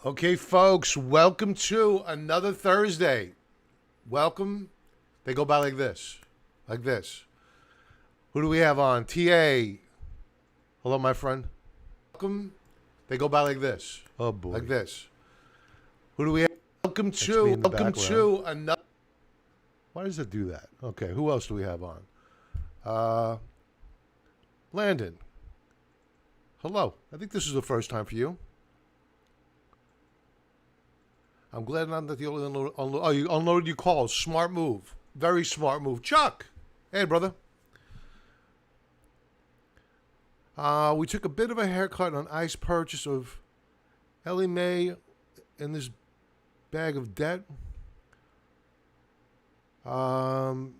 Okay, folks, welcome to another Thursday. Welcome. They go by like this. Like this. Who do we have on? TA. Hello, my friend. Welcome. They go by like this. Oh boy. Like this. Who do we have? Welcome me in the to another. Why does it do that? Okay, who else do we have on? Landon. Hello. I think this is the first time for you. I'm glad not that you unloaded. Oh, you unloaded your calls. Smart move. Very smart move. Chuck. Hey, brother. We took a bit of a haircut on ICE purchase of Ellie Mae in this bag of debt. I'm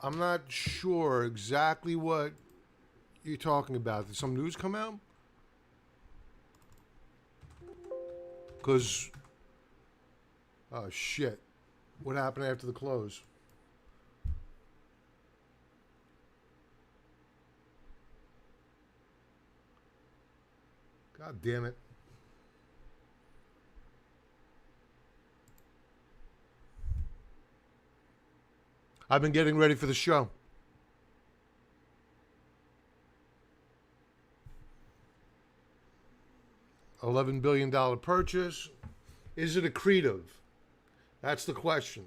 not sure exactly what you're talking about. Did some news come out? Because, oh shit, what happened after the close? God damn it. I've been getting ready for the show. $11 billion purchase. Is it accretive? That's the question.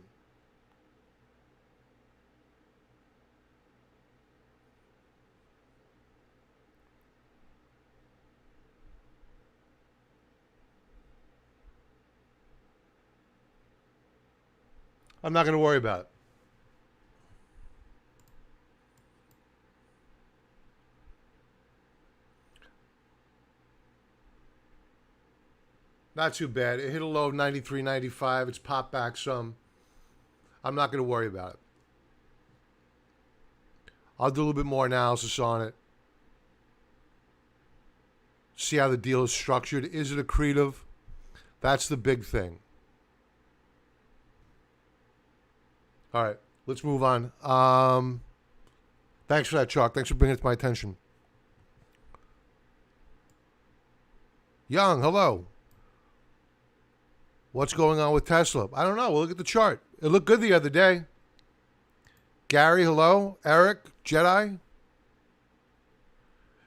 I'm not going to worry about it. Not too bad. It hit a low of 93.95. It's popped back some. I'm not going to worry about it. I'll do a little bit more analysis on it. See how the deal is structured. Is it accretive? That's the big thing. All right, let's move on. Thanks for that, Chuck. Thanks for bringing it to my attention. Young, hello. What's going on with Tesla? I don't know. We'll look at the chart. It looked good the other day. Gary, hello. Eric, Jedi.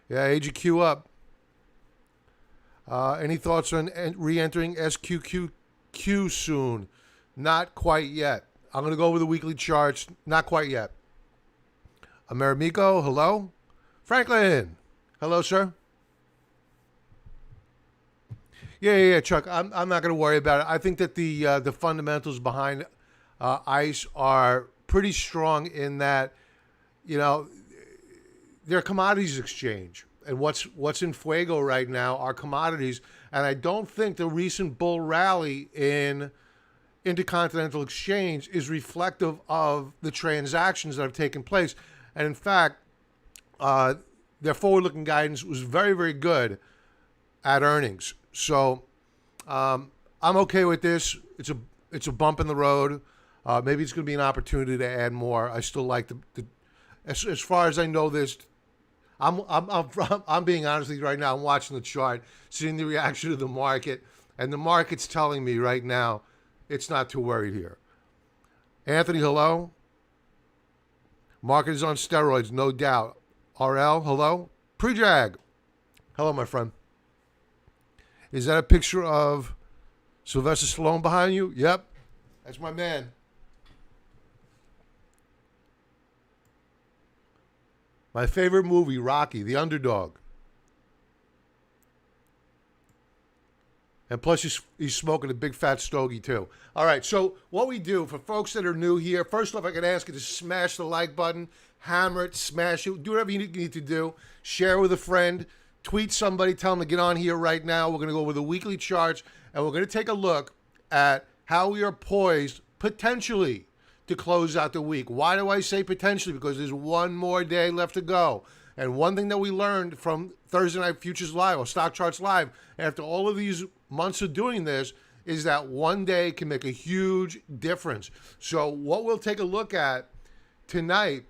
Yeah, AGQ up. Any thoughts on re-entering SQQQ soon? Not quite yet. I'm going to go over the weekly charts. Not quite yet. Amerimico, hello. Franklin, hello, sir. Yeah, Chuck. I'm not going to worry about it. I think that the fundamentals behind ICE are pretty strong in that, you know, they're a commodities exchange, and what's in fuego right now are commodities. And I don't think the recent bull rally in Intercontinental Exchange is reflective of the transactions that have taken place. And in fact, their forward-looking guidance was very, very good at earnings. So I'm okay with this. It's a bump in the road. Maybe it's going to be an opportunity to add more. I still like the as far as I know this. I'm being honest with you right now. I'm watching the chart, seeing the reaction of the market, and the market's telling me right now it's not too worried here. Anthony, hello. Market is on steroids, no doubt. RL, hello. Pre-drag, hello, my friend. Is that a picture of Sylvester Stallone behind you? Yep. That's my man. My favorite movie, Rocky, The Underdog. And plus, he's smoking a big fat stogie, too. All right, so what we do, for folks that are new here, first off, I can ask you to smash the like button, hammer it, smash it, do whatever you need to do. Share with a friend. Tweet somebody, tell them to get on here right now. We're going to go over the weekly charts, and we're going to take a look at how we are poised, potentially, to close out the week. Why do I say potentially? Because there's one more day left to go. And one thing that we learned from Thursday Night Futures Live, or Stock Charts Live, after all of these months of doing this, is that one day can make a huge difference. So what we'll take a look at tonight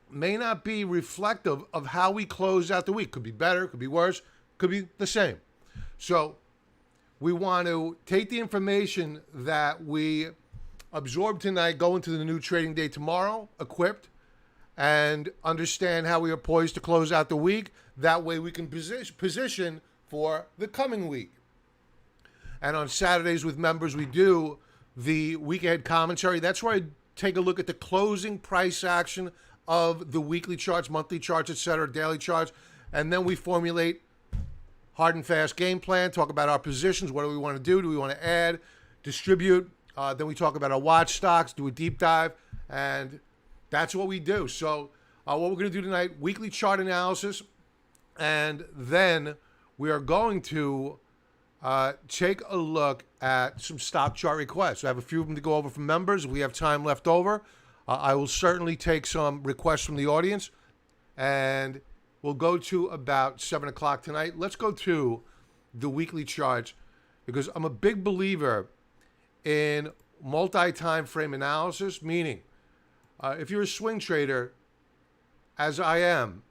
may not be reflective of how we close out the week. Could be better, could be worse, could be the same. So we want to take the information that we absorb tonight, go into the new trading day tomorrow, equipped, and understand how we are poised to close out the week. That way we can position for the coming week. And on Saturdays with members, we do the week ahead commentary. That's where I take a look at the closing price action of the weekly charts, monthly charts, etc., daily charts. And then we formulate hard and fast game plan, talk about our positions. What do we want to do? Do we want to add, distribute? Then we talk about our watch stocks, do a deep dive, and that's what we do. So what we're going to do tonight, weekly chart analysis, and then we are going to take a look at some stock chart requests. I have a few of them to go over from members. If we have time left over, I will certainly take some requests from the audience, and we'll go to about 7 o'clock tonight. Let's go to the weekly charts, because I'm a big believer in multi-time frame analysis, meaning if you're a swing trader, as I am,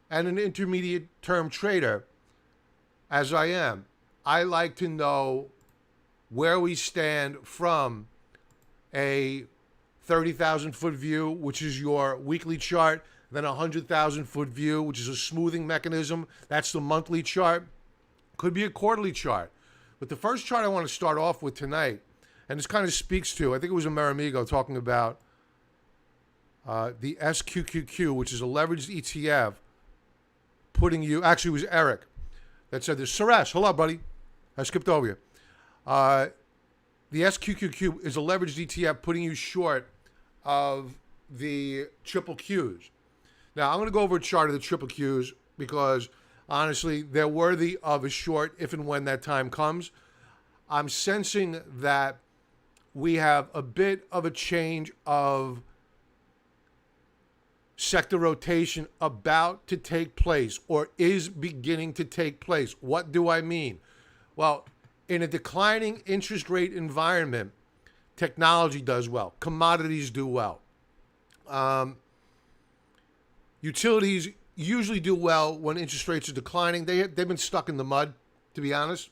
and an intermediate term trader, as I am, I like to know where we stand from a 30,000 foot view, which is your weekly chart, then a 100,000 foot view, which is a smoothing mechanism. That's the monthly chart. Could be a quarterly chart. But the first chart I want to start off with tonight, and this kind of speaks to, I think it was Amerimigo talking about the SQQQ, which is a leveraged ETF, putting you, actually it was Eric that said this. Suresh, hello, buddy. I skipped over you. The SQQQ is a leveraged ETF putting you short of the triple Qs. Now, I'm going to go over a chart of the triple Qs because, honestly, they're worthy of a short if and when that time comes. I'm sensing that we have a bit of a change of sector rotation about to take place or is beginning to take place. What do I mean? Well, in a declining interest rate environment, technology does well. Commodities do well. Utilities usually do well when interest rates are declining. They've been stuck in the mud, to be honest.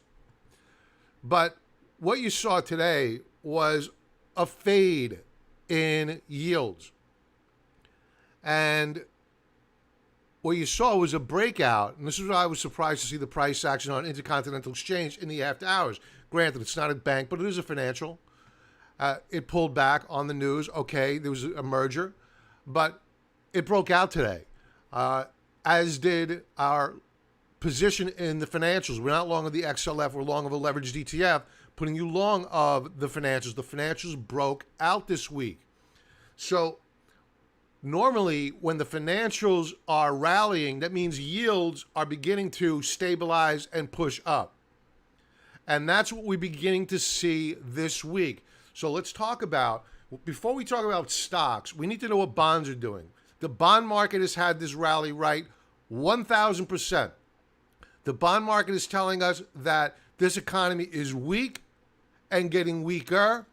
But what you saw today was a fade in yields. And what you saw was a breakout, and this is why I was surprised to see the price action on Intercontinental Exchange in the after hours. Granted, it's not a bank, but it is a financial. It pulled back on the news. Okay, there was a merger, but it broke out today, as did our position in the financials. We're not long of the XLF, we're long of a leveraged ETF, putting you long of the financials. The financials broke out this week. So normally when the financials are rallying, that means yields are beginning to stabilize and push up. And that's what we're beginning to see this week. So let's talk about, before we talk about stocks, we need to know what bonds are doing. The bond market has had this rally right 1,000%. The bond market is telling us that this economy is weak and getting weaker,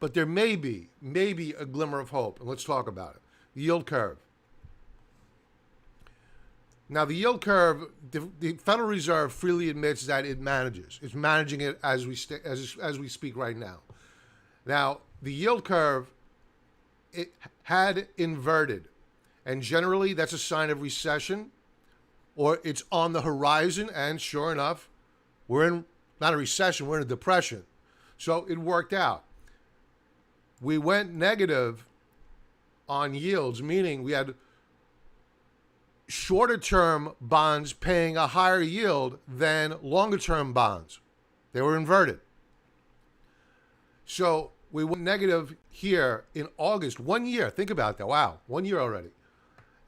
but there may be a glimmer of hope. And let's talk about it. The yield curve. Now, the yield curve, the Federal Reserve freely admits that it manages. It's managing it as we speak right now. Now, the yield curve, it had inverted. And generally, that's a sign of recession, or it's on the horizon. And sure enough, we're in not a recession, we're in a depression. So it worked out. We went negative on yields, meaning we had shorter term bonds paying a higher yield than longer term bonds. They were inverted. So we went negative here in August, 1 year. Think about that. Wow, 1 year already.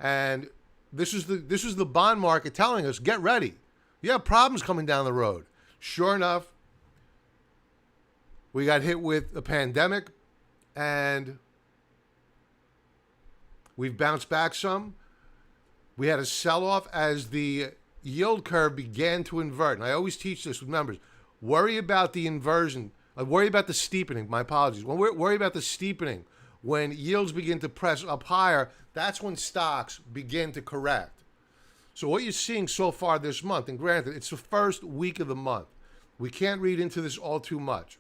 And this is the bond market telling us, get ready. You have problems coming down the road. Sure enough, we got hit with a pandemic, and we've bounced back some. We had a sell-off as the yield curve began to invert. And I always teach this with members. Worry about the inversion. Worry about the steepening. My apologies. Worry about the steepening. When yields begin to press up higher, that's when stocks begin to correct. So what you're seeing so far this month, and granted, it's the first week of the month, We can't read into this all too much.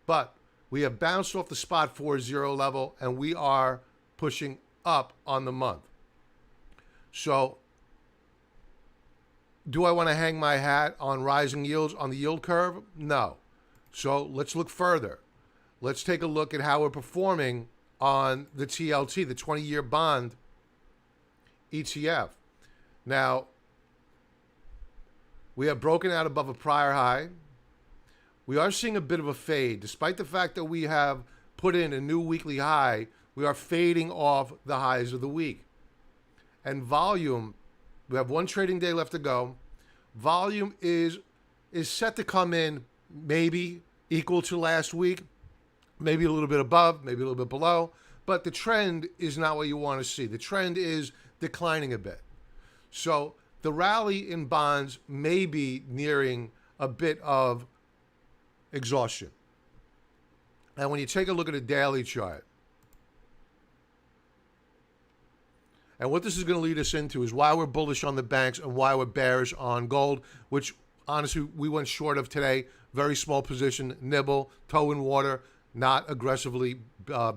But we have bounced off the spot 4.0 level, and we are pushing up on the month. So do I want to hang my hat on rising yields on the yield curve? No. So let's look further. Let's take a look at how we're performing on the TLT, the 20-year bond ETF. Now, we have broken out above a prior high. We are seeing a bit of a fade. Despite the fact that we have put in a new weekly high, we are fading off the highs of the week. And volume, we have one trading day left to go. Volume is set to come in maybe equal to last week, maybe a little bit above, maybe a little bit below. But the trend is not what you want to see. The trend is declining a bit. So the rally in bonds may be nearing a bit of exhaustion. And when you take a look at a daily chart, and what this is going to lead us into is why we're bullish on the banks and why we're bearish on gold, which honestly we went short of today. Very small position, nibble, toe in water, not aggressively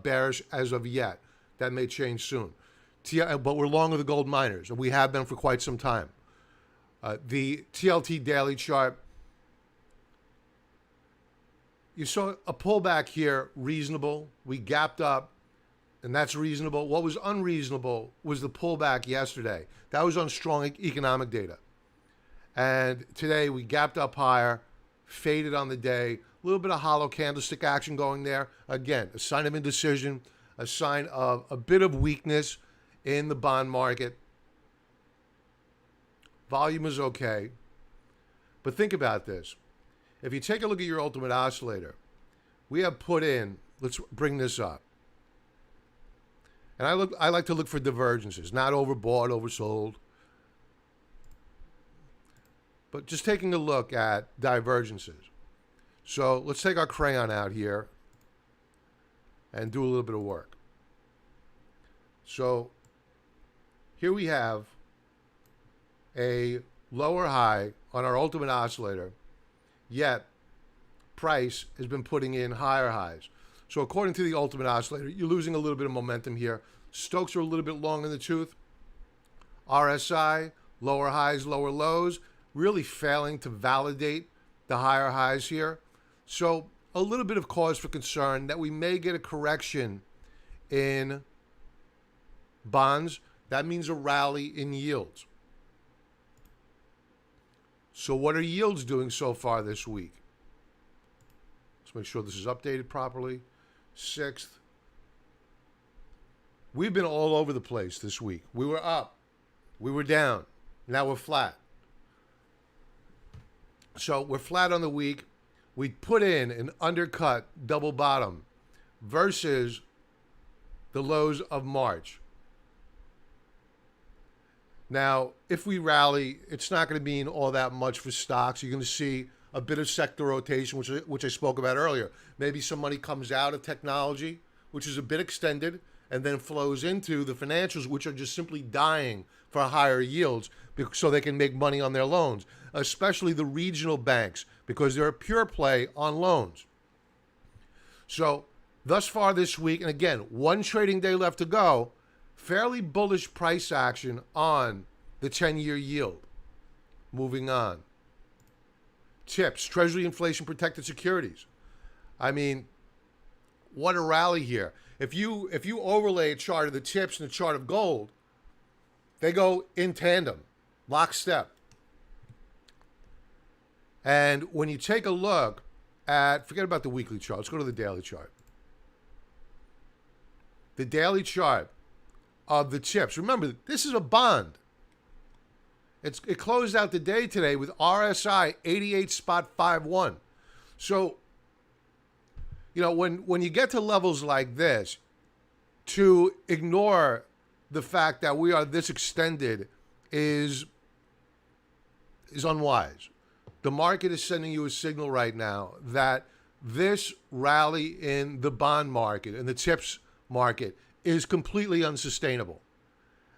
bearish as of yet. That may change soon. But we're long of the gold miners, and we have been for quite some time. The TLT daily chart, you saw a pullback here, reasonable. We gapped up, and that's reasonable. What was unreasonable was the pullback yesterday. That was on strong economic data. And today we gapped up higher, faded on the day. A little bit of hollow candlestick action going there. Again, a sign of indecision, a sign of a bit of weakness in the bond market. Volume is okay. But think about this. If you take a look at your ultimate oscillator, we have put in, let's bring this up. And I like to look for divergences, not overbought, oversold. But just taking a look at divergences. So let's take our crayon out here and do a little bit of work. So here we have a lower high on our ultimate oscillator, yet price has been putting in higher highs. So according to the ultimate oscillator, you're losing a little bit of momentum here. Stokes are a little bit long in the tooth. RSI, lower highs, lower lows, really failing to validate the higher highs here. So a little bit of cause for concern that we may get a correction in bonds. That means a rally in yields. So what are yields doing so far this week? Let's make sure this is updated properly. 6th. We've been all over the place this week. We were up. We were down. Now we're flat. So we're flat on the week. We put in an undercut double bottom versus the lows of March. Now, if we rally, it's not going to mean all that much for stocks. You're going to see a bit of sector rotation, which I spoke about earlier. Maybe some money comes out of technology, which is a bit extended, and then flows into the financials, which are just simply dying for higher yields so they can make money on their loans, especially the regional banks, because they're a pure play on loans. So thus far this week, and again, one trading day left to go, fairly bullish price action on the 10-year yield. Moving on. TIPS, Treasury Inflation Protected Securities. I mean, what a rally here. If you overlay a chart of the TIPS and a chart of gold, they go in tandem, lockstep. And when you take a look at, forget about the weekly chart, let's go to the daily chart. The daily chart of the TIPS. Remember, this is a bond. It closed out the day today with RSI 88.51. So, you know, when you get to levels like this, to ignore the fact that we are this extended is unwise. The market is sending you a signal right now that this rally in the bond market and the TIPS market is completely unsustainable.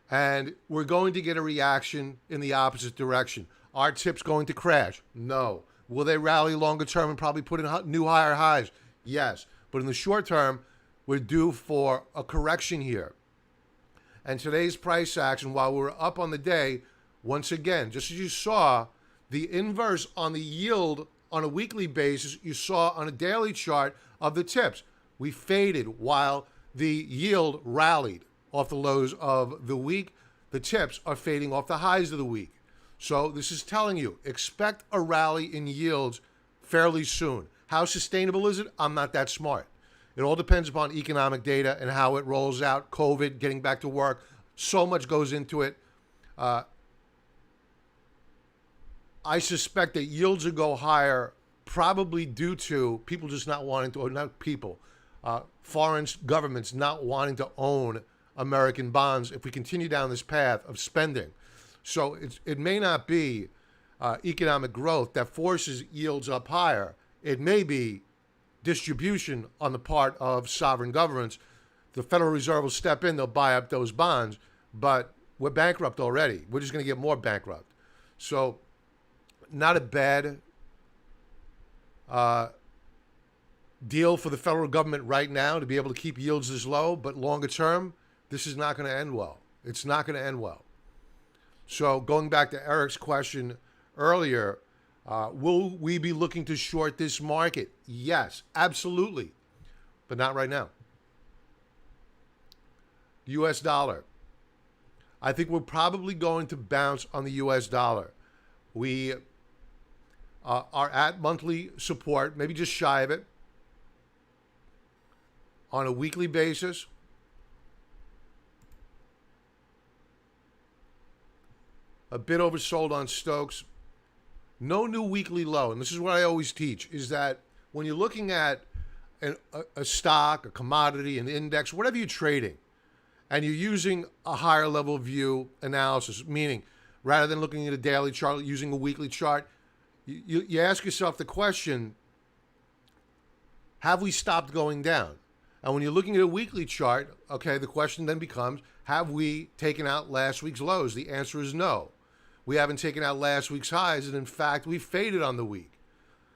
And we're going to get a reaction in the opposite direction. Are TIPS going to crash? No. Will they rally longer term and probably put in new higher highs? Yes. But in the short term, we're due for a correction here. And today's price action, while we're up on the day, once again, just as you saw, the inverse on the yield on a weekly basis, you saw on a daily chart of the tips. We faded while the yield rallied off the lows of the week. The tips are fading off the highs of the week. So this is telling you, expect a rally in yields fairly soon. How sustainable is it? I'm not that smart. It all depends upon economic data and how it rolls out, COVID, getting back to work. So much goes into it. I suspect that yields will go higher probably due to people just not wanting to, or not people, foreign governments not wanting to own American bonds if we continue down this path of spending. So it may not be economic growth that forces yields up higher. It may be distribution on the part of sovereign governments. The Federal Reserve will step in, they'll buy up those bonds, but we're bankrupt already. We're just going to get more bankrupt. So not a bad deal for the federal government right now to be able to keep yields this low, but longer term, this is not going to end well. It's not going to end well. So going back to Eric's question earlier, will we be looking to short this market? Yes, absolutely, but not right now. The U.S. dollar. I think we're probably going to bounce on the U.S. dollar. We are at monthly support, maybe just shy of it. On a weekly basis, a bit oversold on Stokes. No new weekly low. And this is what I always teach, is that when you're looking at a stock, a commodity, an index, whatever you're trading, and you're using a higher level view analysis, meaning rather than looking at a daily chart, using a weekly chart, you ask yourself the question, have we stopped going down? And when you're looking at a weekly chart, okay, the question then becomes, have we taken out last week's lows? The answer is no. We haven't taken out last week's highs, and in fact, we faded on the week.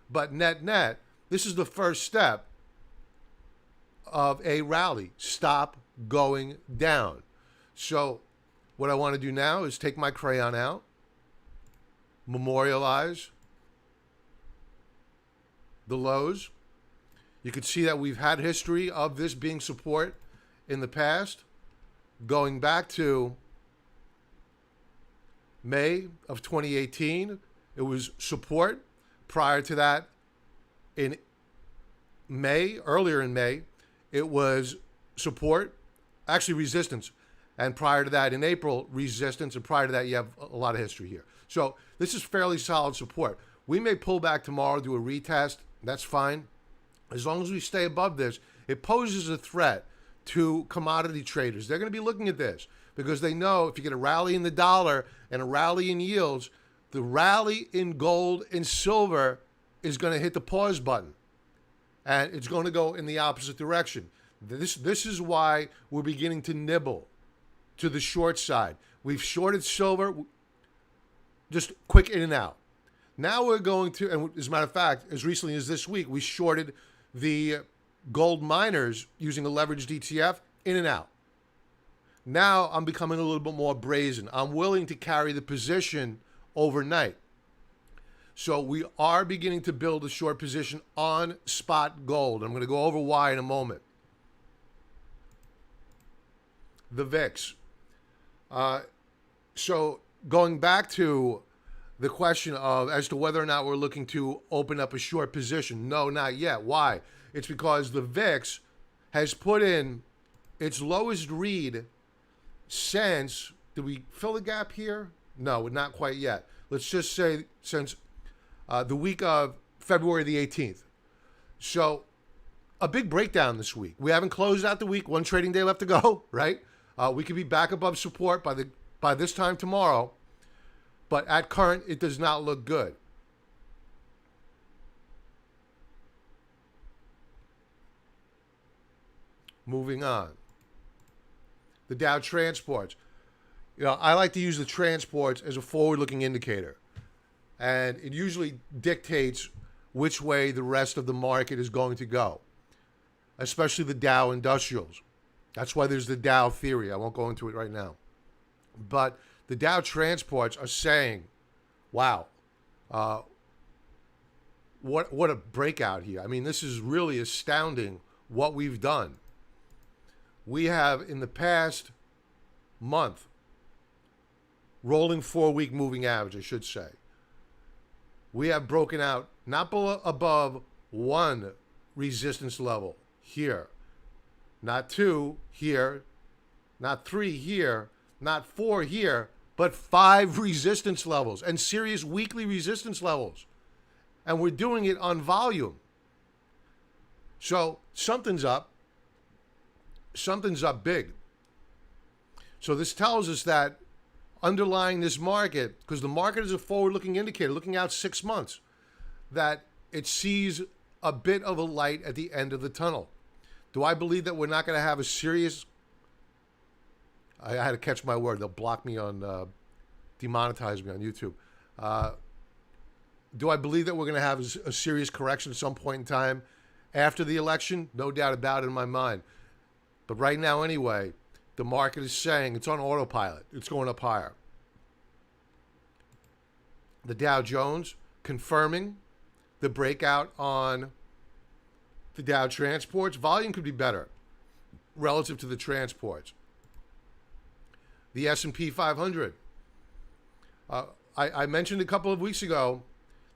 But net, this is the first step of a rally. Stop going down. So what I want to do now is take my crayon out, memorialize the lows. You can see that we've had history of this being support in the past, going back to May of 2018, it was support. Prior to that, in May, earlier in May, it was support, actually resistance. And prior to that, in April, resistance. And prior to that, you have a lot of history here. So this is fairly solid support. We may pull back tomorrow, do a retest. That's fine. As long as we stay above this, it poses a threat to commodity traders. They're going to be looking at this because they know if you get a rally in the dollar and a rally in yields, the rally in gold and silver is going to hit the pause button. And it's going to go in the opposite direction. This is why we're beginning to nibble to the short side. We've shorted silver, just quick in and out. Now we're going to, and as a matter of fact, as recently as this week, we shorted the gold miners using a leveraged ETF in and out. Now I'm becoming a little bit more brazen. I'm willing to carry the position overnight. So we are beginning to build a short position on spot gold. I'm going to go over why in a moment. The VIX. So going back to the question of as to whether or not we're looking to open up a short position. No, not yet. Why? It's because the VIX has put in its lowest read since, did we fill the gap here? No, not quite yet. Let's just say since the week of February the 18th. So a big breakdown this week. We haven't closed out the week. One trading day left to go, right? We could be back above support by this time tomorrow. But at current, it does not look good. Moving on. The Dow transports. You know, I like to use the transports as a forward-looking indicator. And it usually dictates which way the rest of the market is going to go, especially the Dow Industrials. That's why there's the Dow theory. I won't go into it right now. But the Dow transports are saying, wow, what a breakout here. I mean, this is really astounding what we've done. We have, in the past month, rolling 4-week moving average, I should say, we have broken out not above one resistance level here, not two here, not three here, not four here, but 5 resistance levels and serious weekly resistance levels. And we're doing it on volume. So something's up. Something's up big. So this tells us that underlying this market, because the market is a forward-looking indicator, looking out 6 months, that it sees a bit of a light at the end of the tunnel. Do I believe that we're not going to have a serious... I had to catch my word. They'll block me on, demonetize me on YouTube. Do I believe that we're going to have a serious correction at some point in time after the election? No doubt about it in my mind. But right now, anyway, the market is saying it's on autopilot. It's going up higher. The Dow Jones confirming the breakout on the Dow transports. Volume could be better relative to the transports. The S&P 500. I mentioned a couple of weeks ago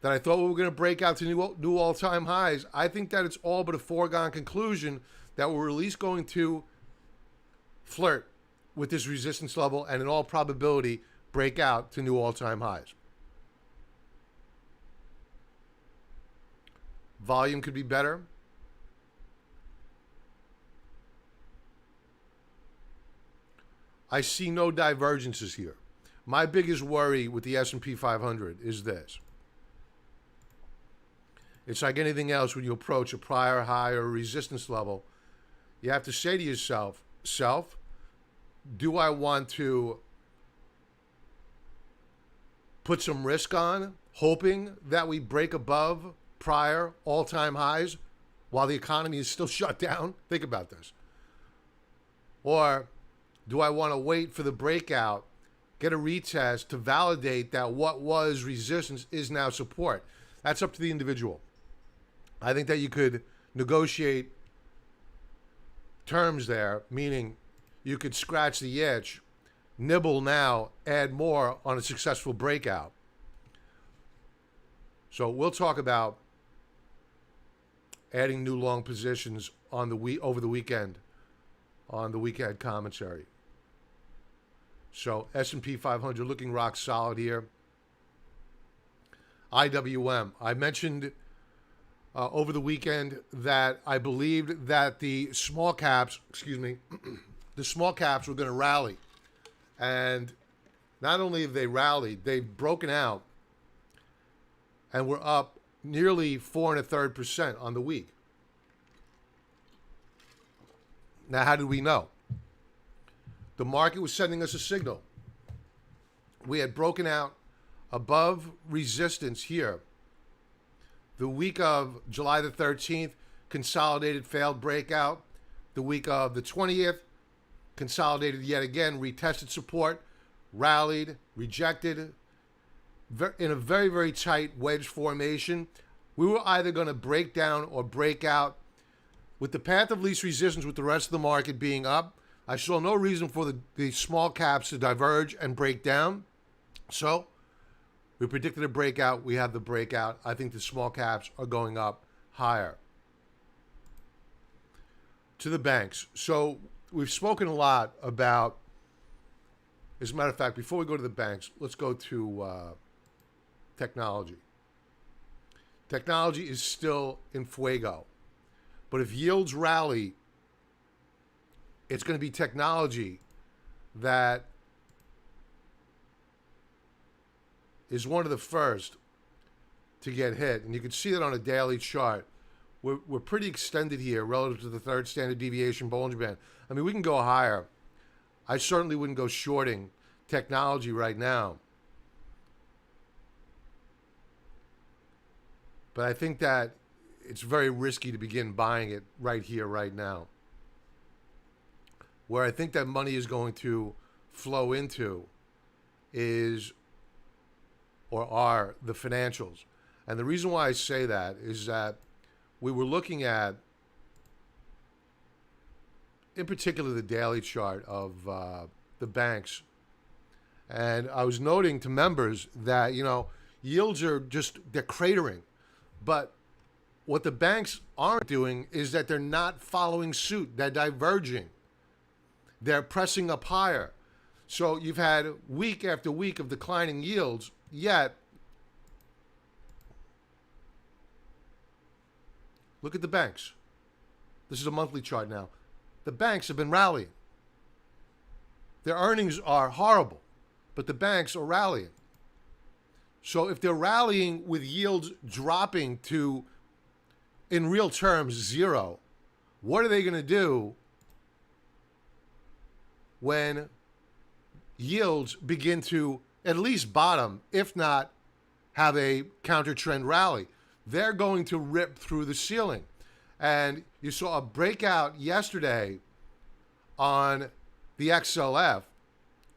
that I thought we were going to break out to new all-time highs. I think that it's all but a foregone conclusion that we're at least going to flirt with this resistance level and in all probability break out to new all-time highs. Volume could be better. I see no divergences here. My biggest worry with the S&P 500 is this. It's like anything else when you approach a prior high or a resistance level. You have to say to yourself, do I want to put some risk on, hoping that we break above prior all-time highs while the economy is still shut down? Think about this. Or do I want to wait for the breakout, get a retest to validate that what was resistance is now support? That's up to the individual. I think that you could negotiate terms there, meaning you could scratch the itch, nibble now, add more on a successful breakout. So we'll talk about adding new long positions on the over the weekend on the weekend commentary. So S&P 500 looking rock solid here. IWM. I mentioned over the weekend that I believed that the small caps, the small caps were going to rally. And not only have they rallied, they've broken out and we're up nearly 4 1/3% on the week. Now, how did we know? The market was sending us a signal. We had broken out above resistance here. The week of July the 13th, consolidated failed breakout. The week of the 20th, consolidated yet again, retested support, rallied, rejected. In a very, very tight wedge formation. We were either going to break down or break out. With the path of least resistance with the rest of the market being up, I saw no reason for the small caps to diverge and break down. So we predicted a breakout. We have the breakout. I think the small caps are going up higher. To the banks. So we've spoken a lot about, as a matter of fact, before we go to the banks, let's go to technology. Technology is still in fuego. But if yields rally, it's going to be technology that is one of the first to get hit. And you can see that on a daily chart. We're pretty extended here relative to the third standard deviation Bollinger Band. I mean, we can go higher. I certainly wouldn't go shorting technology right now. But I think that it's very risky to begin buying it right here, right now. Where I think that money is going to flow into is, or are, the financials. And the reason why I say that is that we were looking at, in particular, the daily chart of the banks. And I was noting to members that, yields are they're cratering. But what the banks aren't doing is that they're not following suit. They're diverging. They're pressing up higher. So you've had week after week of declining yields, yet look at the banks. This is a monthly chart now. The banks have been rallying. Their earnings are horrible, but the banks are rallying. So if they're rallying with yields dropping to, in real terms, zero, what are they going to do when yields begin to at least bottom, if not have a counter-trend rally? They're going to rip through the ceiling. And you saw a breakout yesterday on the XLF,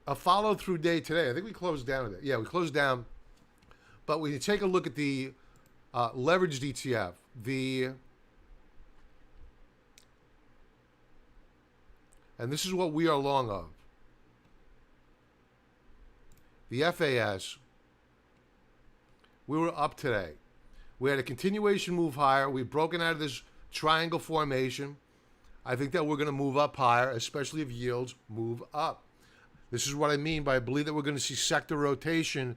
a follow-through day today. I think we closed down today. Yeah, we closed down. But when you take a look at the leveraged ETF, and this is what we are long of, the FAS, we were up today. We had a continuation move higher. We've broken out of this triangle formation. I think that we're going to move up higher, especially if yields move up. This is what I mean by I believe that we're going to see sector rotation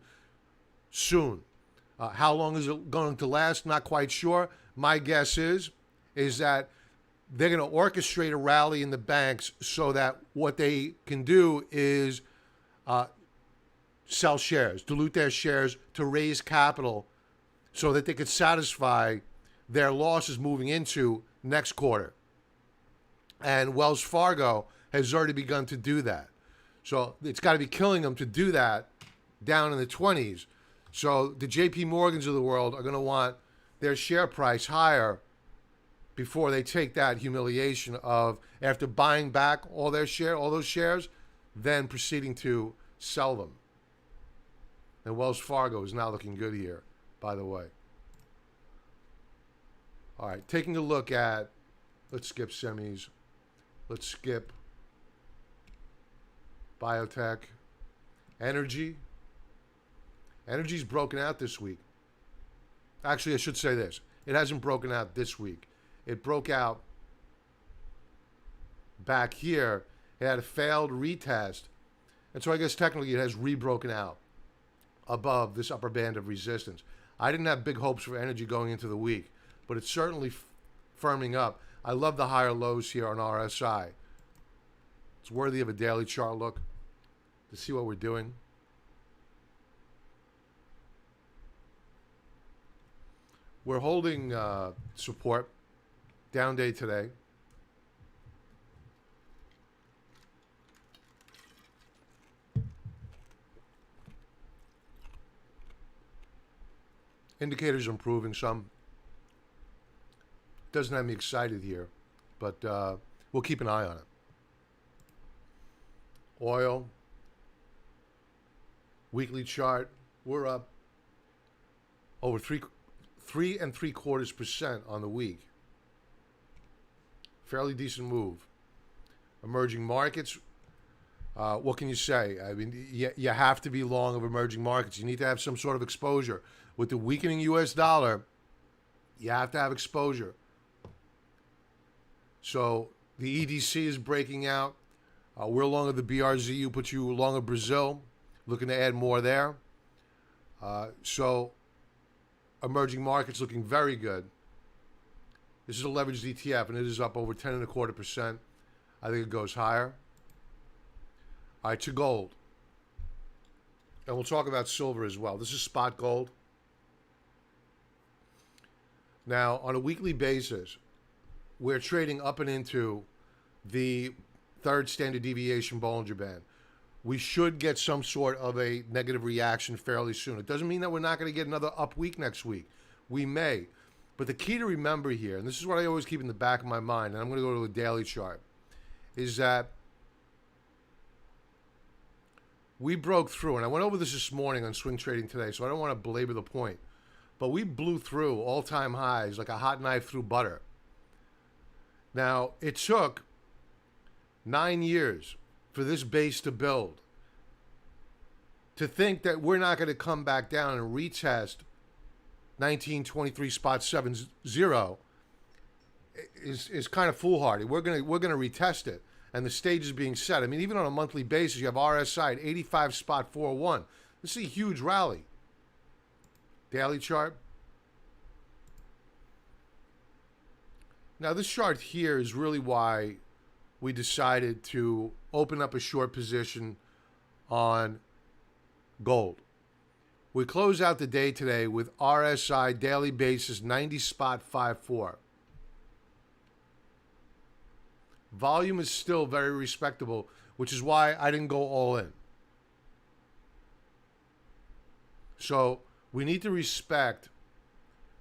soon. How long is it going to last? Not quite sure. My guess is that they're going to orchestrate a rally in the banks so that what they can do is sell shares, dilute their shares to raise capital so that they could satisfy their losses moving into next quarter. And Wells Fargo has already begun to do that. So it's got to be killing them to do that down in the 20s. So the JP Morgans of the world are going to want their share price higher before they take that humiliation of, after buying back all those shares, then proceeding to sell them. And Wells Fargo is now looking good here, by the way. All right, taking a look at, let's skip semis. Let's skip biotech. Energy. Energy's broken out this week. Actually, I should say this. It hasn't broken out this week. It broke out back here. It had a failed retest. And so I guess technically it has re-broken out above this upper band of resistance. I didn't have big hopes for energy going into the week, but it's certainly firming up. I love the higher lows here on RSI. It's worthy of a daily chart look to see what we're doing. We're holding support. Down day today. Indicators are improving some. Doesn't have me excited here, but we'll keep an eye on it. Oil. Weekly chart. We're up over 3.75% on the week. Fairly decent move. Emerging markets, what can you say? I mean, you have to be long of emerging markets. You need to have some sort of exposure. With the weakening U.S. dollar, you have to have exposure. So the EDC is breaking out. We're long of the BRZU, puts you long of Brazil, looking to add more there. So emerging markets looking very good. This is a leveraged ETF, and it is up over 10.25%. I think it goes higher. All right, to gold. And we'll talk about silver as well. This is spot gold. Now, on a weekly basis, we're trading up and into the third standard deviation Bollinger Band. We should get some sort of a negative reaction fairly soon. It doesn't mean that we're not going to get another up week next week. We may. But the key to remember here, and this is what I always keep in the back of my mind, and I'm going to go to a daily chart, is that we broke through, and I went over this morning on Swing Trading Today, so I don't want to belabor the point, but we blew through all-time highs like a hot knife through butter. Now, it took 9 years for this base to build. To think that we're not going to come back down and retest 1923.70 is kind of foolhardy. We're gonna retest it, and the stage is being set. I mean, even on a monthly basis, you have RSI at 85.41. This is a huge rally. Daily chart. Now, this chart here is really why we decided to open up a short position on gold. We close out the day today with RSI daily basis 90.54. Volume is still very respectable, which is why I didn't go all in. So we need to respect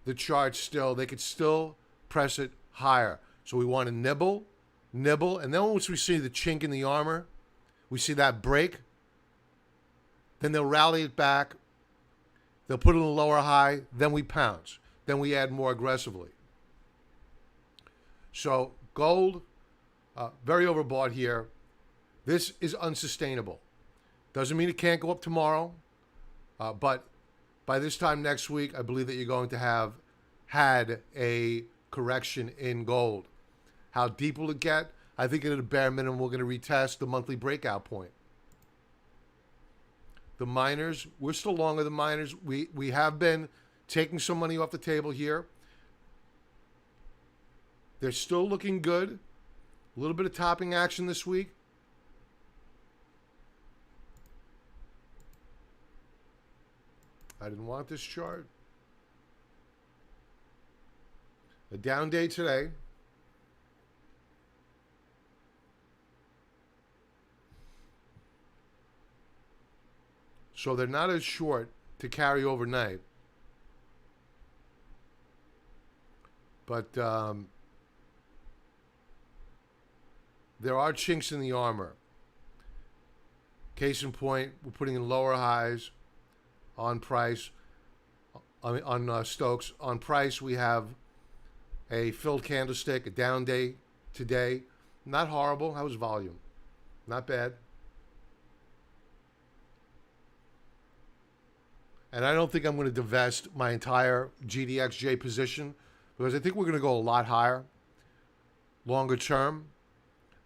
the chart still. They could still press it higher. So we want to nibble, and then once we see the chink in the armor, we see that break, then they'll rally it back. They'll put it in a lower high, then we pounce. Then we add more aggressively. So gold, very overbought here. This is unsustainable. Doesn't mean it can't go up tomorrow, but by this time next week, I believe that you're going to have had a correction in gold. How deep will it get? I think at a bare minimum, we're going to retest the monthly breakout point. The miners, we're still long on the miners. We have been taking some money off the table here. They're still looking good. A little bit of topping action this week. I didn't want this chart. A down day today. So they're not as short to carry overnight. But there are chinks in the armor. Case in point, we're putting in lower highs on price, on Stokes. On price, we have a filled candlestick, a down day today. Not horrible. How was volume? Not bad. And I don't think I'm going to divest my entire GDXJ position because I think we're going to go a lot higher longer term.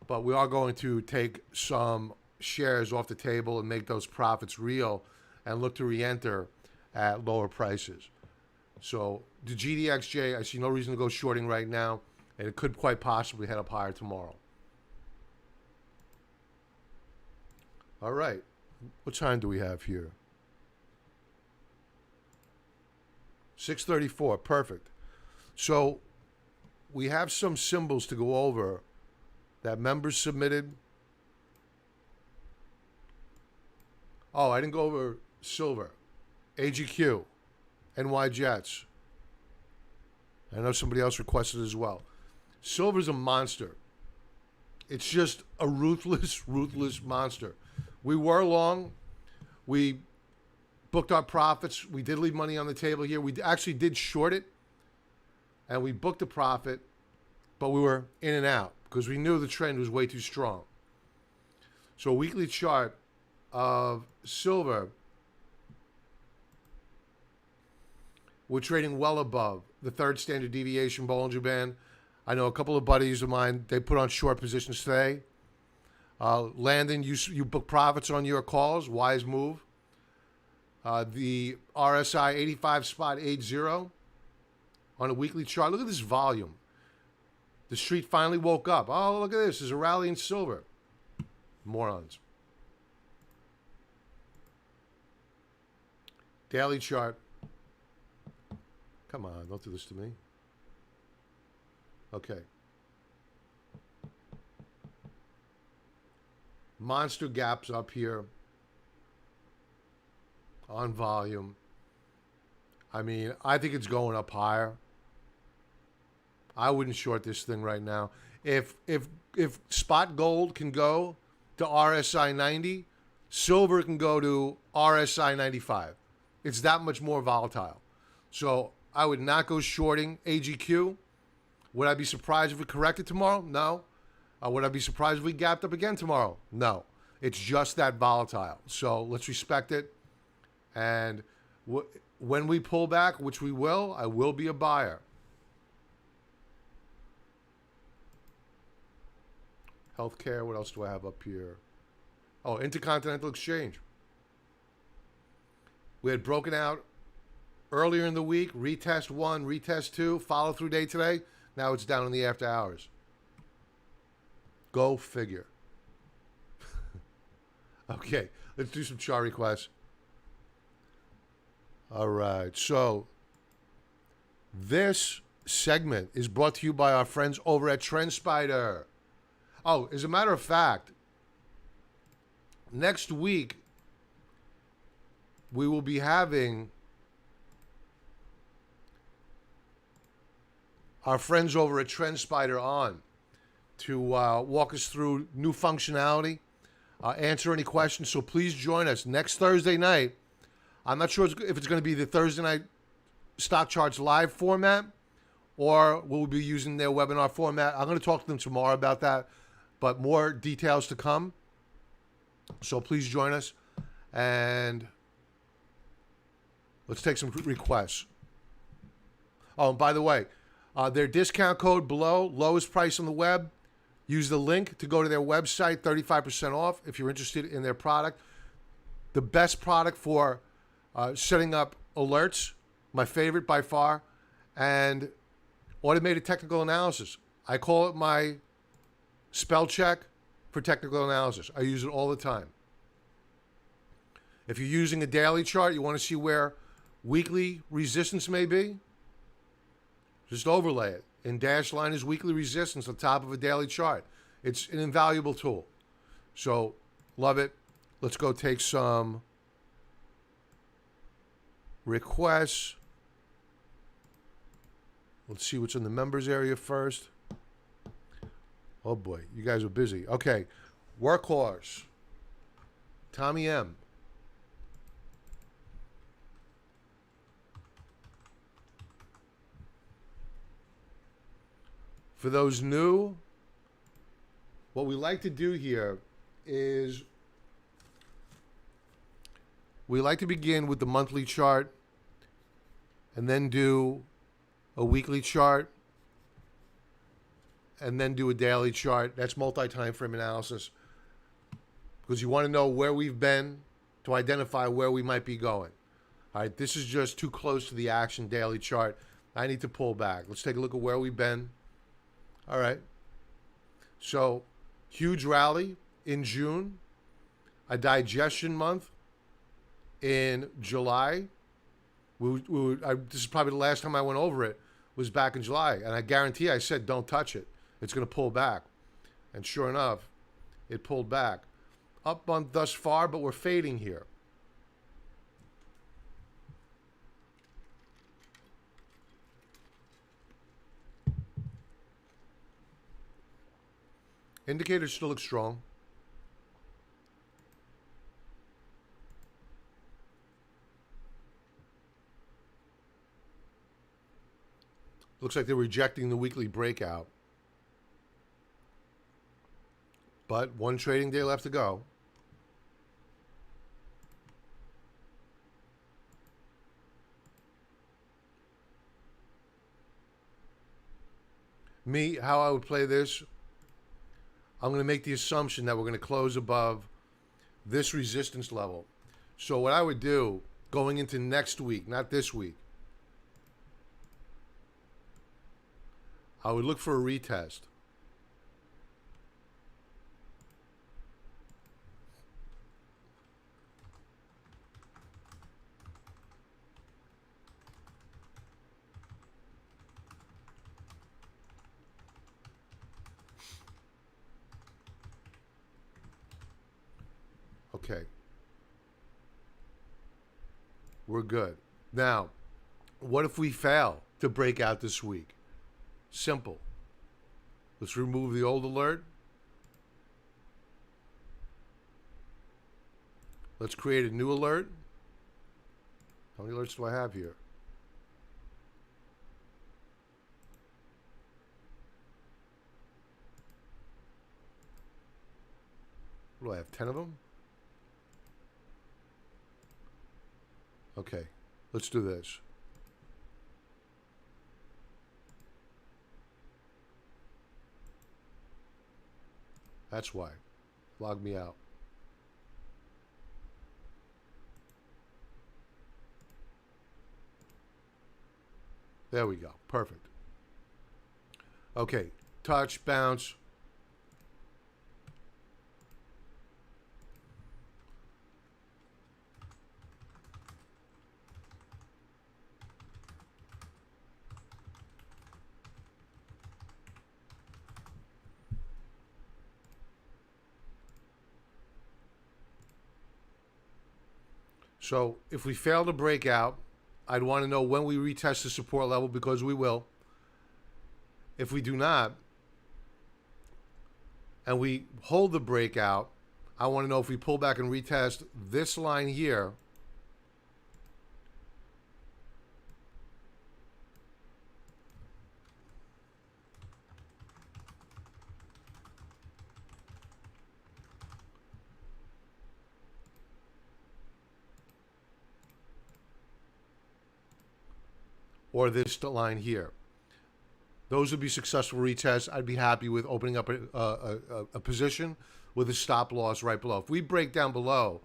But we are going to take some shares off the table and make those profits real and look to re-enter at lower prices. So the GDXJ, I see no reason to go shorting right now, and it could quite possibly head up higher tomorrow. All right. What time do we have here? 6:34. Perfect. So we have some symbols to go over that members submitted. Oh, I didn't go over silver, AGQ, NY Jets. I know somebody else requested as well. Silver's a monster. It's just a ruthless, ruthless monster. We were long. We booked our profits. We did leave money on the table here. We actually did short it, and we booked a profit, but we were in and out because we knew the trend was way too strong. So a weekly chart of silver, we're trading well above the third standard deviation Bollinger Band. I know a couple of buddies of mine, they put on short positions today. Landon, you book profits on your calls. Wise move. The RSI 85.80 on a weekly chart. Look at this volume. The street finally woke up. Oh, look at this. There's a rally in silver. Morons. Daily chart. Come on, don't do this to me. Okay. Monster gaps up here on volume. I mean, I think it's going up higher. I wouldn't short this thing right now. If spot gold can go to RSI 90, silver can go to RSI 95. It's that much more volatile. So I would not go shorting AGQ. Would I be surprised if it corrected tomorrow? No. Would I be surprised if we gapped up again tomorrow? No. It's just that volatile. So let's respect it. And when we pull back, which we will, I will be a buyer. Healthcare, what else do I have up here? Oh, Intercontinental Exchange. We had broken out earlier in the week, retest 1, retest 2, follow through day today. Now it's down in the after hours. Go figure. Okay, let's do some chart requests. All right, so this segment is brought to you by our friends over at TrendSpider. Oh, as a matter of fact, next week we will be having our friends over at TrendSpider on to walk us through new functionality, answer any questions. So please join us next Thursday night. I'm not sure if it's going to be the Thursday night stock charts live format or we'll be using their webinar format. I'm going to talk to them tomorrow about that, but more details to come. So please join us. And let's take some requests. Oh, and by the way, their discount code below, lowest price on the web. Use the link to go to their website, 35% off if you're interested in their product. The best product for setting up alerts, my favorite by far, and automated technical analysis. I call it my spell check for technical analysis. I use it all the time. If you're using a daily chart, you want to see where weekly resistance may be, just overlay it. And dashed line is weekly resistance on top of a daily chart. It's an invaluable tool. So, love it. Let's go take some requests. Let's see what's in the members area first. Oh boy, you guys are busy. Okay, Workhorse. Tommy M. For those new, what we like to do here is we like to begin with the monthly chart and then do a weekly chart and then do a daily chart. That's multi-time frame analysis because you want to know where we've been to identify where we might be going. All right, this is just too close to the action daily chart. I need to pull back. Let's take a look at where we've been. All right. So, huge rally in June, a digestion month in July. This is probably the last time I went over it, was back in July. And I guarantee I said, don't touch it. It's going to pull back. And sure enough, it pulled back. Up month thus far, but we're fading here. Indicators still look strong. Looks like they're rejecting the weekly breakout. But one trading day left to go. Me, how I would play this, I'm going to make the assumption that we're going to close above this resistance level. So what I would do going into next week, not this week, I would look for a retest. Okay. We're good. Now, What if we fail to break out this week? Simple. Let's remove the old alert. Let's create a new alert. How many alerts do I have here? What do I have, 10 of them? Okay, let's do this. That's why. Log me out. There we go. Perfect. Okay, touch, bounce. So if we fail to break out, I'd want to know when we retest the support level, because we will. If we do not, and we hold the breakout, I want to know if we pull back and retest this line here, or this line here. Those would be successful retests. I'd be happy with opening up a position with a stop loss right below. If we break down below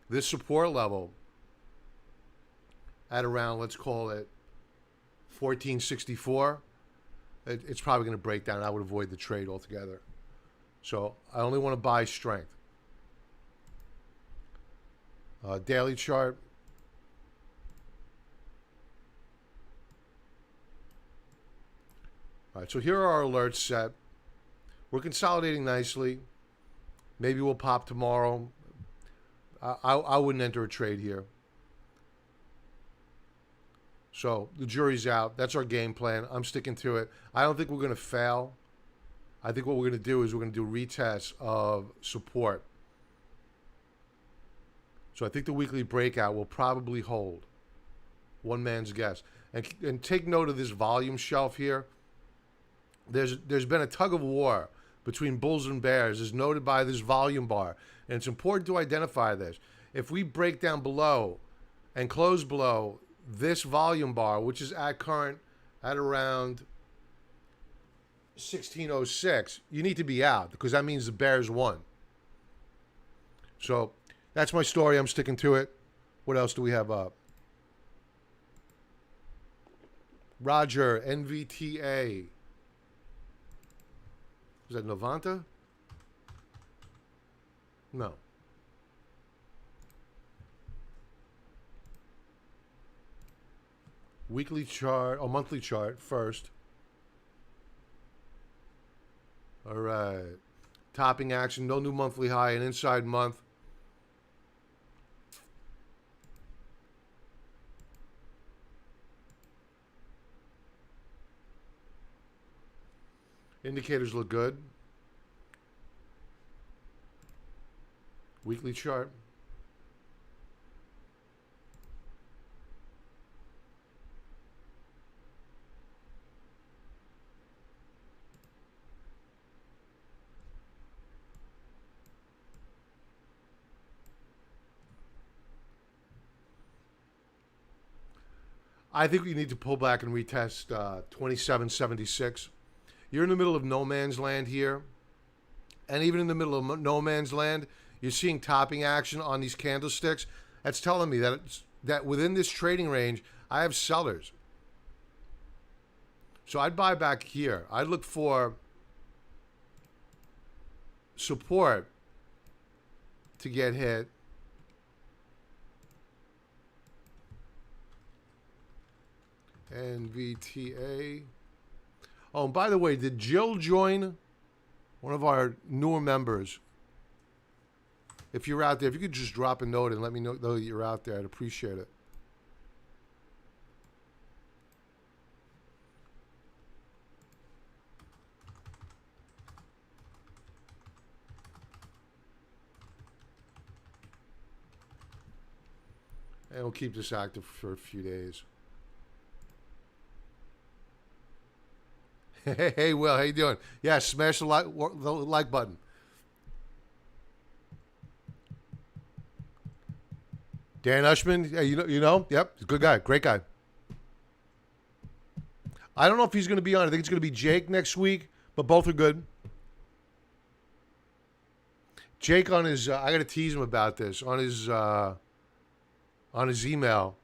this support level at around, let's call it 1464, it's probably going to break down. I would avoid the trade altogether. So I only want to buy strength. Daily chart. All right, so here are our alerts set. We're consolidating nicely. Maybe we'll pop tomorrow. I wouldn't enter a trade here. So the jury's out. That's our game plan. I'm sticking to it. I don't think we're going to fail. I think what we're going to do is we're going to do retests of support. So I think the weekly breakout will probably hold. One man's guess. And take note of this volume shelf here. There's been a tug of war between bulls and bears, as noted by this volume bar. And it's important to identify this. If we break down below and close below this volume bar, which is at current at around 1606, you need to be out, because that means the bears won. So that's my story. I'm sticking to it. What else do we have up? Roger, NVTA. Is that Novanta? No. Weekly chart, or monthly chart first. All right. Topping action, no new monthly high, an inside month. Indicators look good. Weekly chart. I think we need to pull back and retest 2776. You're in the middle of no man's land here. And even in the middle of no man's land, you're seeing topping action on these candlesticks. That's telling me that within this trading range, I have sellers. So I'd buy back here. I'd look for support to get hit. NVTA. Oh, and by the way, did Jill join? One of our newer members. If you're out there, if you could just drop a note and let me know that you're out there, I'd appreciate it. And we'll keep this active for a few days. Hey, Will, how you doing? Yeah, smash the like button. Dan Ushman, yeah, you know, yep, good guy, great guy. I don't know if he's going to be on. I think it's going to be Jake next week, but both are good. Jake on his, I got to tease him about this on his email.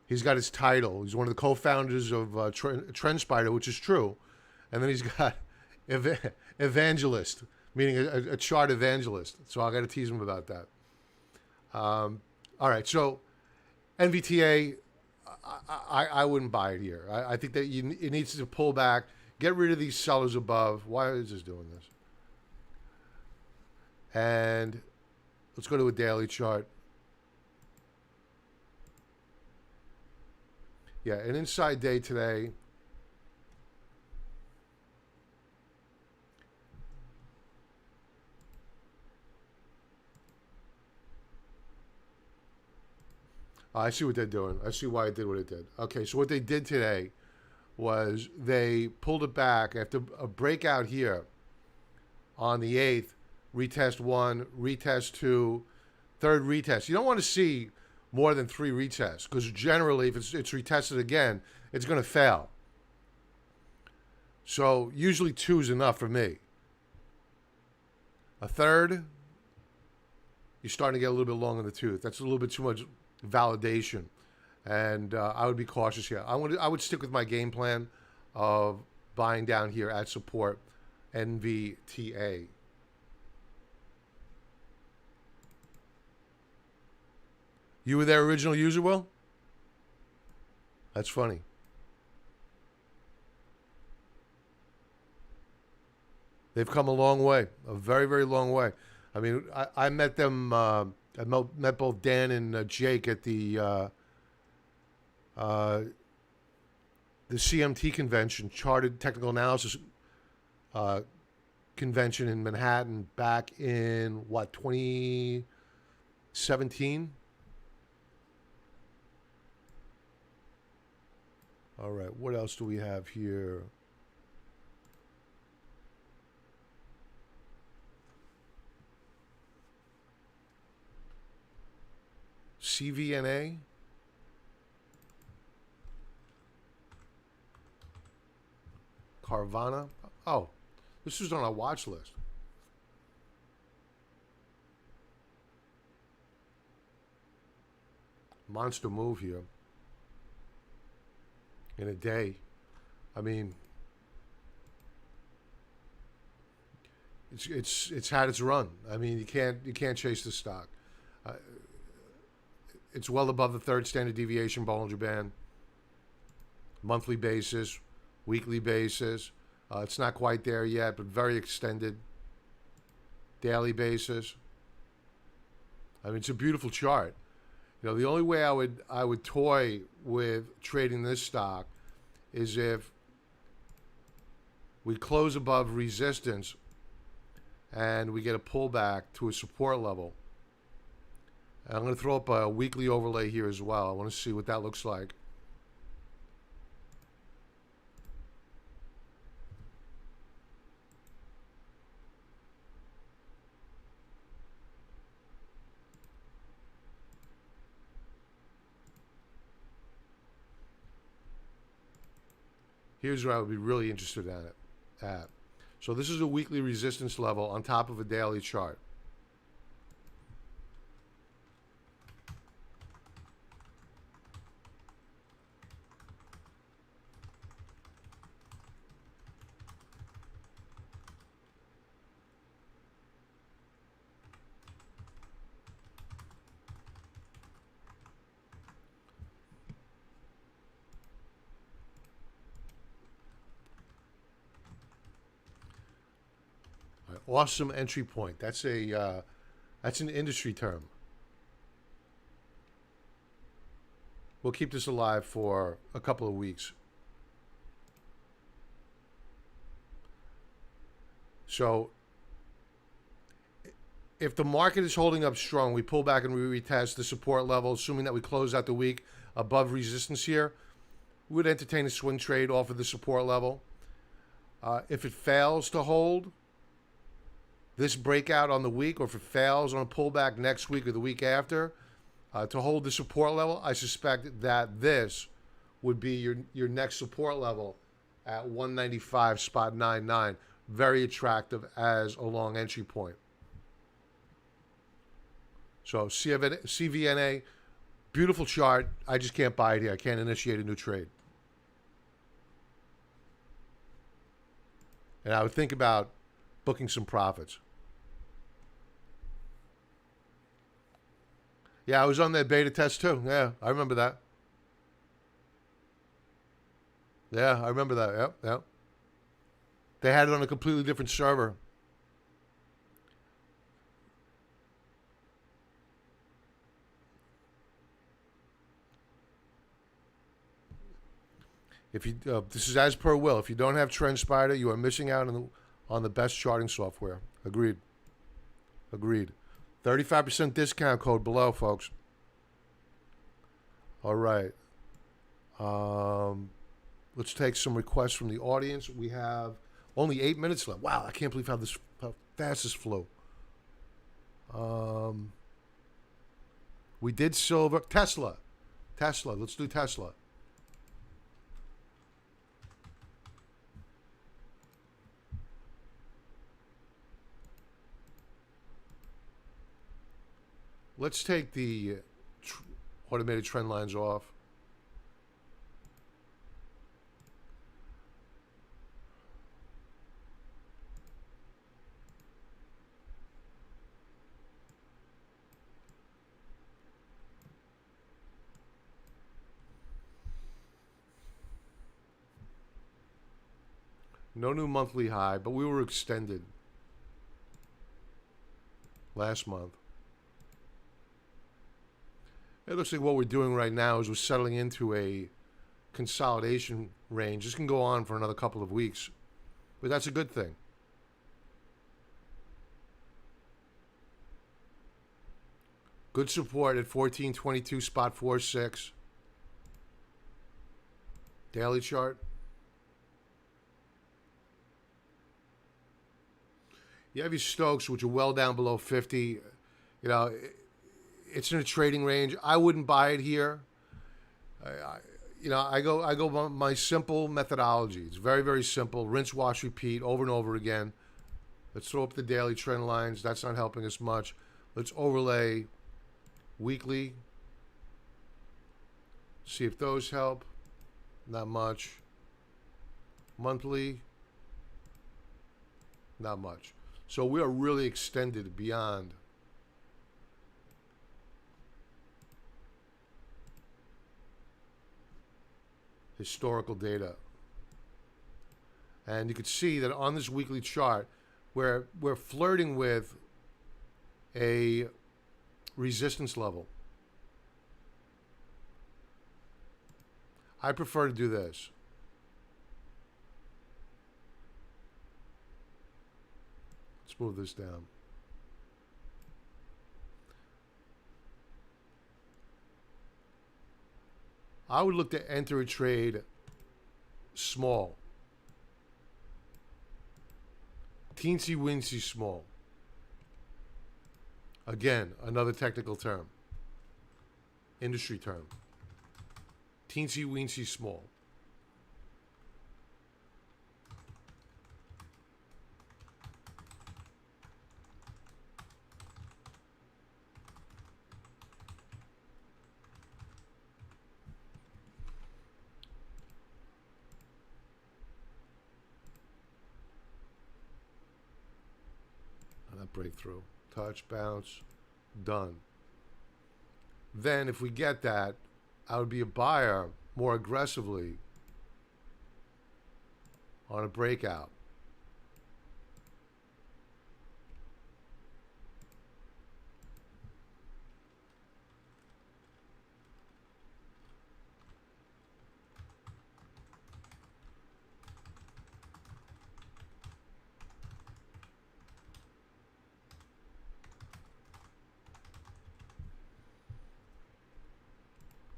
He's got his title. He's one of the co-founders of TrendSpider, which is true, and then he's got evangelist, meaning a chart evangelist. So I got to tease him about that. All right, so NVTA, I wouldn't buy it here. I think that it needs to pull back, get rid of these sellers above. Why is this doing this? And let's go to a daily chart. Yeah, an inside day today. I see what they're doing. I see why it did what it did. Okay, so what they did today was they pulled it back after a breakout here on the 8th, retest 1, retest 2, third retest. You don't want to see more than 3 retests because generally if it's retested again, it's going to fail. So usually 2 is enough for me. A third, you're starting to get a little bit long in the tooth. That's a little bit too much validation, and I would be cautious here. I would stick with my game plan of buying down here at support, NVTA. You were their original user, Will? That's funny. They've come a long way, a very, very long way. I mean, I met them. I met both Dan and Jake at the CMT convention, Chartered Technical Analysis convention in Manhattan back in, 2017? All right, what else do we have here? CVNA. Carvana. Oh, this was on our watch list. Monster move here. In a day. I mean, it's had its run. I mean, you can't chase the stock. It's well above the third standard deviation Bollinger Band. Monthly basis, weekly basis. It's not quite there yet, but very extended. Daily basis. I mean, it's a beautiful chart. You know, the only way I would toy with trading this stock is if we close above resistance and we get a pullback to a support level. And I'm going to throw up a weekly overlay here as well. I want to see what that looks like. Here's where I would be really interested in it at. So this is a weekly resistance level on top of a daily chart. Awesome entry point. That's an industry term. We'll keep this alive for a couple of weeks. So if the market is holding up strong, we pull back and we retest the support level, assuming that we close out the week above resistance here, we would entertain a swing trade off of the support level. If it fails to hold this breakout on the week, or if it fails on a pullback next week or the week after to hold the support level, I suspect that this would be your next support level at 195.99. Very attractive as a long entry point. So CVNA, beautiful chart. I just can't buy it here. I can't initiate a new trade. And I would think about booking some profits. Yeah, I was on that beta test too. Yeah, I remember that. Yeah, I remember that. Yep, yep. They had it on a completely different server. If you, this is as per Will. If you don't have TrendSpider, you are missing out on the best charting software. Agreed. Agreed. 35% discount code below, folks. All right. Let's take some requests from the audience. We have only 8 minutes left. Wow, I can't believe how fast this flew. We did silver. Tesla. Let's do Tesla. Let's take the automated trend lines off. No new monthly high, but we were extended last month. It looks like what we're doing right now is we're settling into a consolidation range. This can go on for another couple of weeks, but that's a good thing. Good support at 1422.46. Daily chart. You have your Stokes, which are well down below 50. You know, it's in a trading range. I wouldn't buy it here. I go by my simple methodology. It's very, very simple. Rinse, wash, repeat over and over again. Let's throw up the daily trend lines. That's not helping us much. Let's overlay weekly. See if those help. Not much. Monthly. Not much. So we are really extended beyond historical data. And you can see that on this weekly chart, we're flirting with a resistance level. I prefer to do this. Let's move this down. I would look to enter a trade small. Teensy weensy small. Again, another technical term. Industry term. Teensy weensy small. Breakthrough, touch, bounce, done. Then if we get that, I would be a buyer more aggressively on a breakout.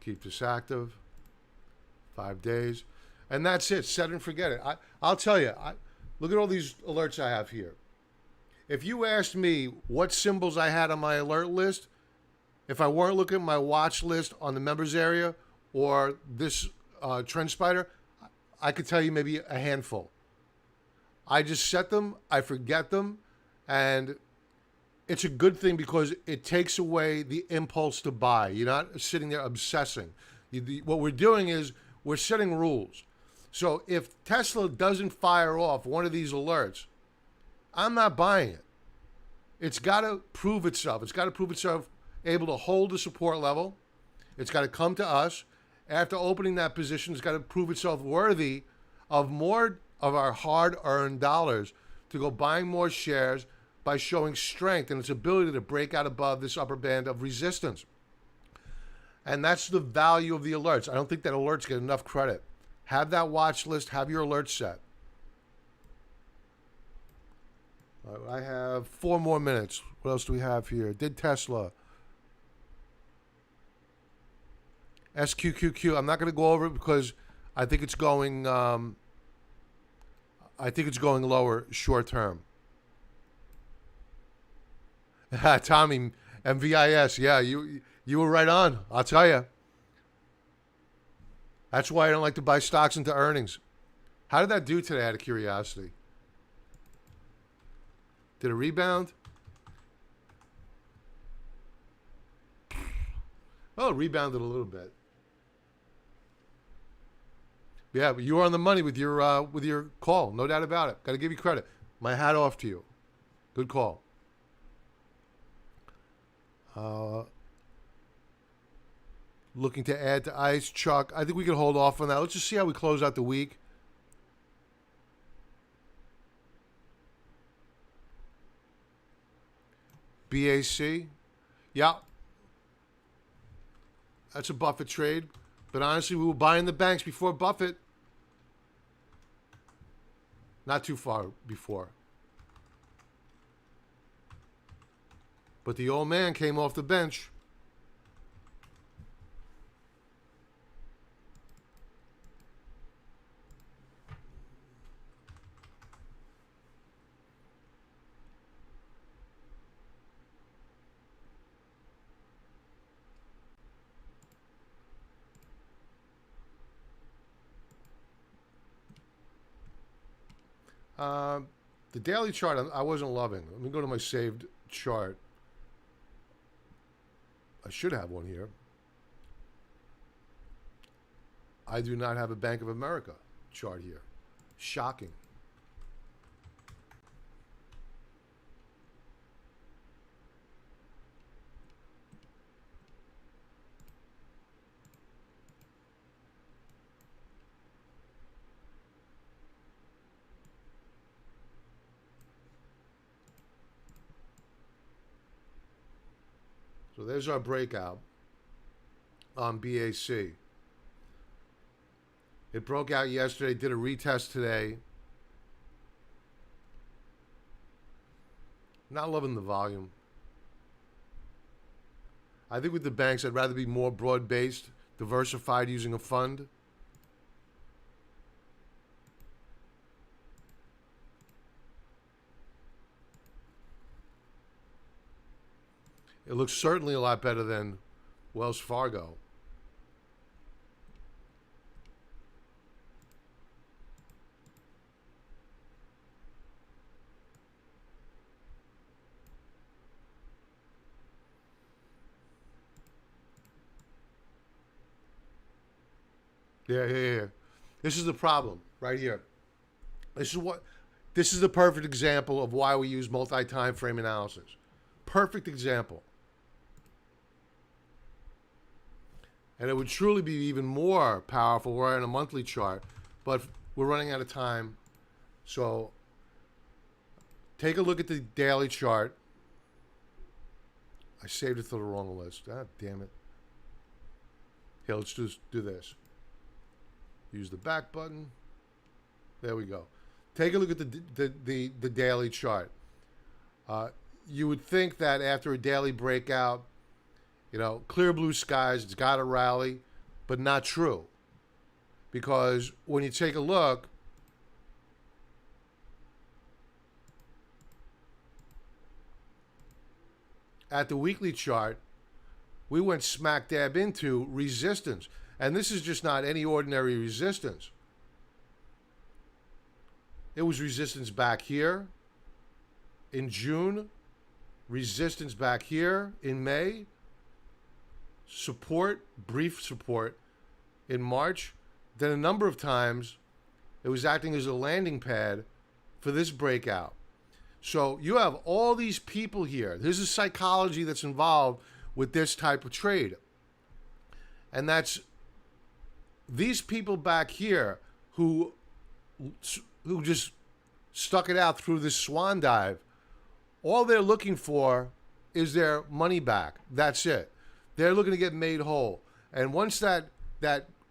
Keep this active. 5 days. And that's it. Set and forget it. I'll tell you. Look at all these alerts I have here. If you asked me what symbols I had on my alert list, if I weren't looking at my watch list on the members area or this TrendSpider, I could tell you maybe a handful. I just set them, I forget them, and it's a good thing because it takes away the impulse to buy. You're not sitting there obsessing. What we're doing is we're setting rules. So if Tesla doesn't fire off one of these alerts, I'm not buying it. It's got to prove itself. It's got to prove itself able to hold the support level. It's got to come to us. After opening that position, it's got to prove itself worthy of more of our hard-earned dollars to go buying more shares by showing strength and its ability to break out above this upper band of resistance. And that's the value of the alerts. I don't think that alerts get enough credit. Have that watch list. Have your alerts set. I have 4 more minutes. What else do we have here? Did Tesla. SQQQ. I'm not going to go over it because I think it's going. Lower short term. Tommy, MVIS. Yeah, you were right on. I'll tell you. That's why I don't like to buy stocks into earnings. How did that do today, out of curiosity? Did it rebound? Oh, it rebounded a little bit. Yeah, but you were on the money with your call, no doubt about it. Got to give you credit. My hat off to you. Good call. Looking to add to ICE, Chuck. I think we can hold off on that. Let's just see how we close out the week. BAC. Yeah. That's a Buffett trade. But honestly, we were buying the banks before Buffett. Not too far before. But the old man came off the bench. The daily chart, I wasn't loving. Let me go to my saved chart. I should have one here. I do not have a Bank of America chart here. Shocking. So there's our breakout on BAC. It broke out yesterday, did a retest today. Not loving the volume. I think with the banks, I'd rather be more broad-based, diversified using a fund. It looks certainly a lot better than Wells Fargo. Yeah. This is the problem right here. This is the perfect example of why we use multi-time frame analysis. Perfect example. And it would truly be even more powerful. We're on a monthly chart, but we're running out of time. So take a look at the daily chart. I saved it to the wrong list. Ah, damn it. Here, let's just do this. Use the back button. There we go. Take a look at the daily chart. You would think that after a daily breakout, clear blue skies, it's got to rally. but not true. Because when you take a look, at the weekly chart, we went smack dab into resistance. And this is just not any ordinary resistance. It was resistance back here in June, resistance back here in May, support, brief support in March. Then a number of times it was acting as a landing pad for this breakout. So you have all these people here. There's a psychology that's involved with this type of trade. And that's these people back here who just stuck it out through this swan dive. All they're looking for is their money back. That's it. They're looking to get made whole. And once that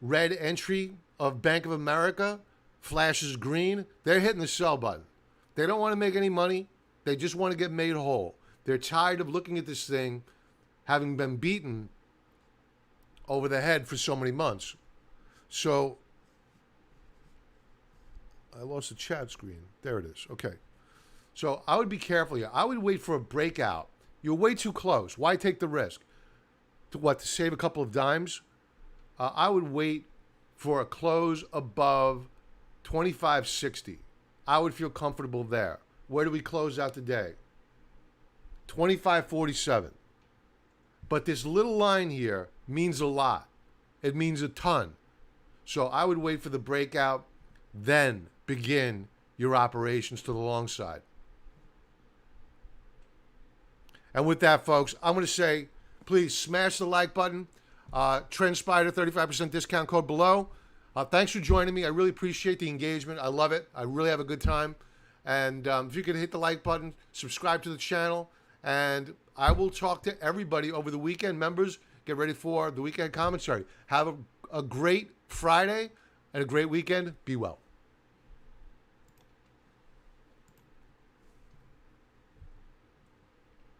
red entry of Bank of America flashes green, they're hitting the sell button. They don't want to make any money. They just want to get made whole. They're tired of looking at this thing having been beaten over the head for so many months. So I lost the chat screen. There it is. Okay. So I would be careful here. I would wait for a breakout. You're way too close. Why take the risk? To save a couple of dimes? I would wait for a close above 25.60. I would feel comfortable there. Where do we close out today? 25.47. But this little line here means a lot. It means a ton. So I would wait for the breakout, then begin your operations to the long side. And with that, folks, I'm going to say, please smash the like button. TrendSpider, 35% discount code below. Thanks for joining me. I really appreciate the engagement. I love it. I really have a good time. And if you could hit the like button, subscribe to the channel, and I will talk to everybody over the weekend. Members, get ready for the weekend commentary. Have a great Friday and a great weekend. Be well.